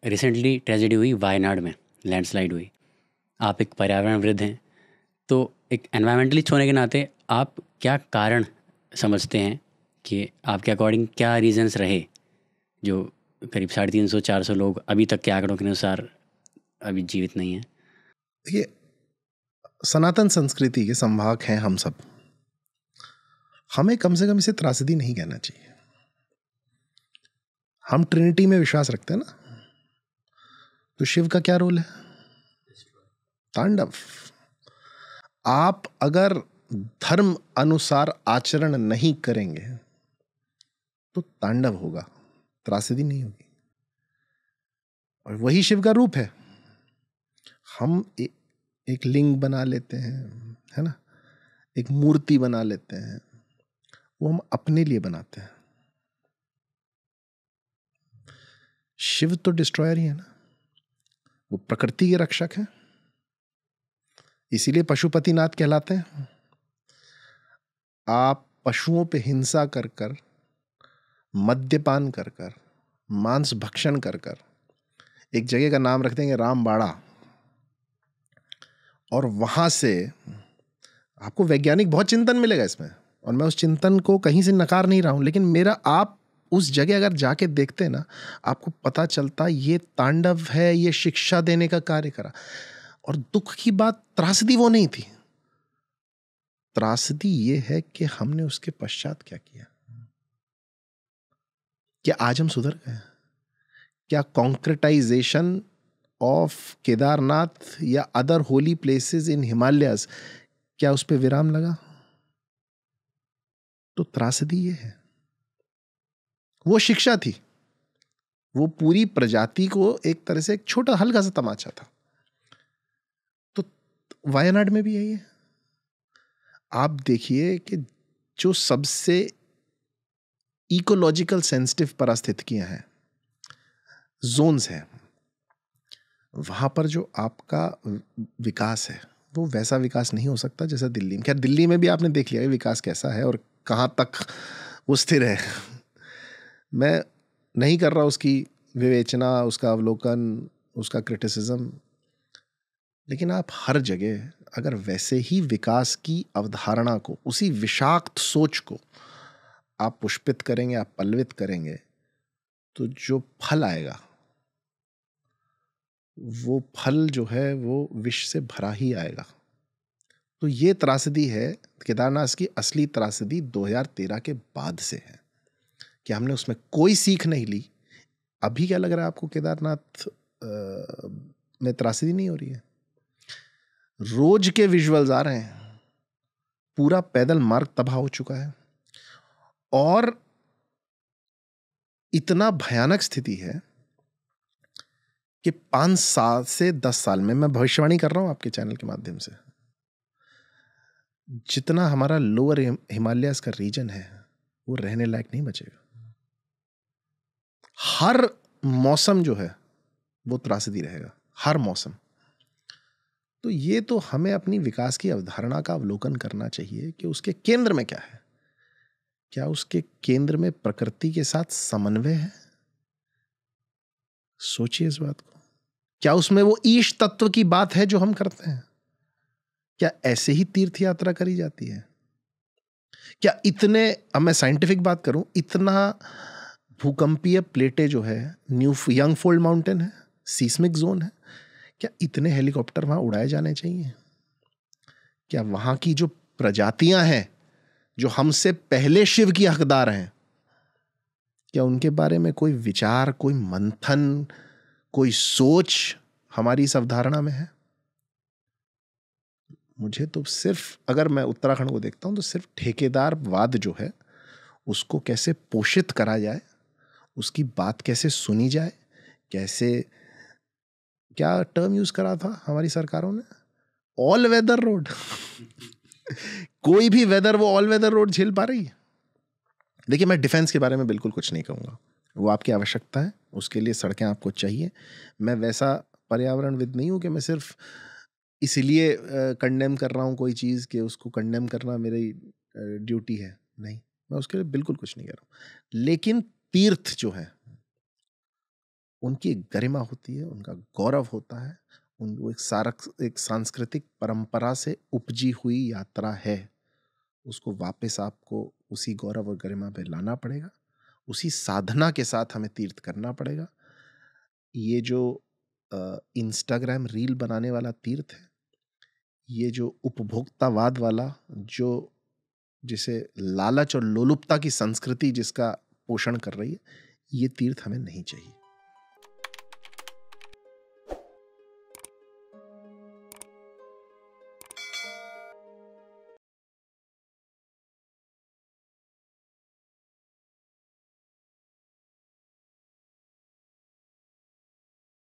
Recently tragedy हुई वायनाड में, landslide हुई। आप एक पर्यावरणविद हैं, तो एक एनवायरमेंटलिस्ट होने के नाते आप क्या कारण समझते हैं कि आपके अकॉर्डिंग क्या रीजंस रहे जो करीब 350-400 लोग अभी तक के आंकड़ों के अनुसार अभी जीवित नहीं हैं? देखिए, सनातन संस्कृति के संवाहक हैं हम सब। हमें कम से कम इसे त्रासदी नहीं कहना चाहिए। हम ट्रिनिटी में विश्वास रखते हैं ना, तो शिव का क्या रोल है? तांडव। आप अगर धर्म अनुसार आचरण नहीं करेंगे तो तांडव होगा, त्रासदी नहीं होगी। और वही शिव का रूप है। हम एक लिंग बना लेते हैं, है ना, एक मूर्ति बना लेते हैं, वो हम अपने लिए बनाते हैं। शिव तो डिस्ट्रॉयर ही है ना, वो प्रकृति के रक्षक हैं, इसीलिए पशुपतिनाथ कहलाते हैं। आप पशुओं पे हिंसा कर कर, मद्यपान कर कर, मांस भक्षण कर कर एक जगह का नाम रख देंगे रामबाड़ा, और वहां से आपको वैज्ञानिक बहुत चिंतन मिलेगा इसमें, और मैं उस चिंतन को कहीं से नकार नहीं रहा हूं, लेकिन मेरा आप उस जगह अगर जाके देखते हैं ना, आपको पता चलता ये तांडव है, ये शिक्षा देने का कार्य करा। और दुख की बात, त्रासदी वो नहीं थी। त्रासदी ये है कि हमने उसके पश्चात क्या किया। क्या आज हम सुधर गए? क्या कॉन्क्रेटाइजेशन ऑफ केदारनाथ या other Holi places in Himalayas, क्या उस पे विराम लगा? तो त्रासदी ये है। वो शिक्षा थी, वो पूरी प्रजाति को एक तरह से एक छोटा हल्का सा तमाचा था। तो वायनाड में भी यही है। आप देखिए कि जो सबसे इकोलॉजिकल सेंसिटिव पारिस्थितिकियां हैं, जोन्स हैं, वहां पर जो आपका विकास है वो वैसा विकास नहीं हो सकता जैसा दिल्ली में। खैर, दिल्ली में भी आपने देख लिया विकास कैसा है और कहां तक वो स्थिर है। मैं नहीं कर रहा उसकी विवेचना, उसका अवलोकन, उसका क्रिटिसिज्म, लेकिन आप हर जगह अगर वैसे ही विकास की अवधारणा को, उसी विषाक्त सोच को आप पुष्पित करेंगे, आप पल्वित करेंगे, तो जो फल आएगा वो फल जो है वो विष से भरा ही आएगा। तो ये त्रासदी है केदारनाथ की। असली त्रासदी 2013 के बाद से है कि हमने उसमें कोई सीख नहीं ली। अभी क्या लग रहा है आपको केदारनाथ में त्रासदी नहीं हो रही है? रोज के विजुअल्स आ रहे हैं, पूरा पैदल मार्ग तबाह हो चुका है, और इतना भयानक स्थिति है कि 5 साल से 10 साल में, मैं भविष्यवाणी कर रहा हूं आपके चैनल के माध्यम से, जितना हमारा लोअर हिमालयस का रीजन है वो रहने लायक नहीं बचेगा। हर मौसम जो है वो त्रासदी रहेगा, हर मौसम। तो ये तो हमें अपनी विकास की अवधारणा का अवलोकन करना चाहिए कि उसके केंद्र में क्या है। क्या उसके केंद्र में प्रकृति के साथ समन्वय है? सोचिए इस बात को। क्या उसमें वो ईश तत्व की बात है जो हम करते हैं? क्या ऐसे ही तीर्थ यात्रा करी जाती है? क्या इतने, अब मैं साइंटिफिक बात करूं, इतना भूकंपीय प्लेटें जो है, न्यू यंग फोल्ड माउंटेन है, सीस्मिक जोन है, क्या इतने हेलीकॉप्टर वहां उड़ाए जाने चाहिए? क्या वहां की जो प्रजातियां हैं जो हमसे पहले शिव की हकदार हैं, क्या उनके बारे में कोई विचार, कोई मंथन, कोई सोच हमारी इस अवधारणा में है? मुझे तो सिर्फ, अगर मैं उत्तराखंड को देखता हूं तो सिर्फ ठेकेदारवाद जो है उसको कैसे पोषित करा जाए, उसकी बात कैसे सुनी जाए, कैसे, क्या टर्म यूज करा था हमारी सरकारों ने, ऑल वेदर रोड। कोई भी वेदर वो ऑल वेदर रोड झेल पा रही है? देखिए, मैं डिफेंस के बारे में बिल्कुल कुछ नहीं कहूँगा, वो आपकी आवश्यकता है, उसके लिए सड़कें आपको चाहिए। मैं वैसा पर्यावरणविद नहीं हूँ कि मैं सिर्फ इसीलिए कंडेम कर रहा हूँ कोई चीज़ कि उसको कंडेम करना मेरी ड्यूटी है। नहीं, मैं उसके लिए बिल्कुल कुछ नहीं कह रहा हूँ। लेकिन तीर्थ जो है उनकी एक गरिमा होती है, उनका गौरव होता है, वो एक सांस्कृतिक परंपरा से उपजी हुई यात्रा है। उसको वापस आपको उसी गौरव और गरिमा पे लाना पड़ेगा, उसी साधना के साथ हमें तीर्थ करना पड़ेगा। ये जो इंस्टाग्राम रील बनाने वाला तीर्थ है, ये जो उपभोक्तावाद वाला, जो जिसे लालच और लोलुपता की संस्कृति जिसका पोषण कर रही है, ये तीर्थ हमें नहीं चाहिए।